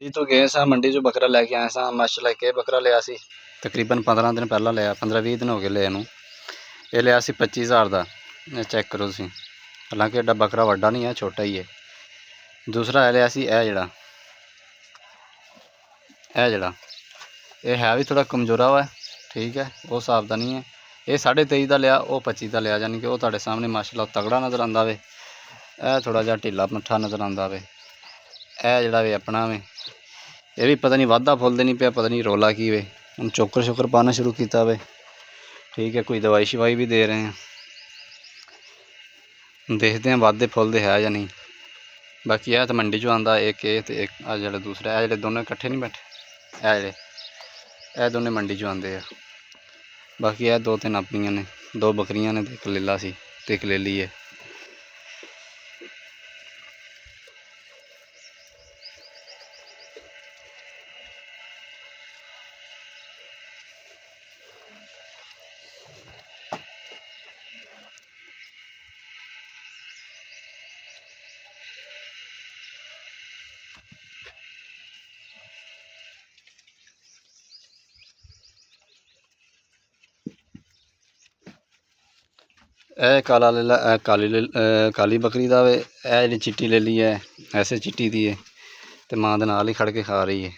ਤੋਂ ਗਏ ਸਾਂ ਮੰਡੀ 'ਚੋਂ ਬੱਕਰਾ ਲੈ ਕੇ ਆਏ ਸਾਂ। ਮਾਸ਼ਾਅੱਲਾ ਕਿ ਬੱਕਰਾ ਲਿਆ ਸੀ ਤਕਰੀਬਨ 15 ਦਿਨ ਪਹਿਲਾਂ ਲਿਆ, 15-20 ਦਿਨ ਹੋ ਗਏ ਲਏ ਨੂੰ। ਇਹ ਲਿਆ ਸੀ 25,000 ਦਾ। ਇਹ ਚੈੱਕ ਕਰੋ ਤੁਸੀਂ, ਹਾਲਾਂਕਿ ਐਡਾ ਬੱਕਰਾ ਵੱਡਾ ਨਹੀਂ ਹੈ, ਛੋਟਾ ਹੀ ਹੈ। ਦੂਸਰਾ ਇਹ ਲਿਆ ਸੀ ਇਹ ਜਿਹੜਾ ਇਹ ਹੈ ਵੀ ਥੋੜਾ ਕਮਜ਼ੋਰਾ ਵਾ, ਠੀਕ ਹੈ, ਉਹ ਹਿਸਾਬ ਦਾ ਨਹੀਂ ਹੈ। ਇਹ 23.5 ਦਾ ਲਿਆ, ਉਹ 25 ਦਾ ਲਿਆ, ਯਾਨੀ ਕਿ ਉਹ ਤੁਹਾਡੇ ਸਾਹਮਣੇ ਮਾਸ਼ਾਅੱਲਾ ਤਗੜਾ ਨਜ਼ਰ ਆਉਂਦਾ ਵੇ। ਇਹ ਥੋੜਾ ਜਿਹਾ ਢਿੱਲਾ ਮੱਠਾ ਨਜ਼ਰ ਆਉਂਦਾ ਵੇ। ਇਹ ਜਿਹੜਾ ਵੇ ਆਪਣਾ ਵੇ, ਇਹ ਵੀ ਪਤਾ ਨਹੀਂ ਵਾਧਾ ਫੁੱਲਦੇ ਨਹੀਂ ਪਿਆ, ਪਤਾ ਨਹੀਂ ਰੌਲਾ ਕੀ ਵੇ। ਹੁਣ ਚੋਕਰ ਪਾਉਣਾ ਸ਼ੁਰੂ ਕੀਤਾ ਵੇ, ਠੀਕ ਹੈ, ਕੋਈ ਦਵਾਈ ਸ਼ਵਾਈ ਵੀ ਦੇ ਰਹੇ ਹਾਂ, ਦੇਖਦੇ ਹਾਂ ਵਾਧੇ ਫੁੱਲਦੇ ਹੈ ਜਾਂ ਨਹੀਂ। ਬਾਕੀ ਇਹ ਤਾਂ ਮੰਡੀ 'ਚੋਂ ਆਉਂਦਾ ਇੱਕ, ਇਹ ਤੇ ਇੱਕ ਆ ਜਿਹੜਾ ਦੂਸਰਾ, ਇਹ ਜਿਹੜੇ ਦੋਨੋਂ ਇਕੱਠੇ ਨਹੀਂ ਬੈਠੇ, ਇਹ ਦੋਨੇ ਮੰਡੀ 'ਚੋਂ ਆਉਂਦੇ ਆ। ਬਾਕੀ ਇਹ 2-3 ਆਪਣੀਆਂ ਨੇ, 2 ਬੱਕਰੀਆਂ ਨੇ ਤੇ ਇੱਕ ਲੀਲਾ ਸੀ ਤੇ ਇੱਕ ਲੇਲੀ ਹੈ। ਇਹ ਕਾਲਾ ਲੀਲਾ, ਕਾਲੀ ਬੱਕਰੀ ਦਾ ਵੇ। ਇਹ ਜਿਹੜੀ ਚਿੱਟੀ ਲੇਲੀ ਹੈ ਐਸੇ ਚਿੱਟੀ ਦੀ ਹੈ, ਤੇ ਮਾਂ ਦੇ ਨਾਲ ਹੀ ਖੜ ਕੇ ਖਾ ਰਹੀ ਹੈ।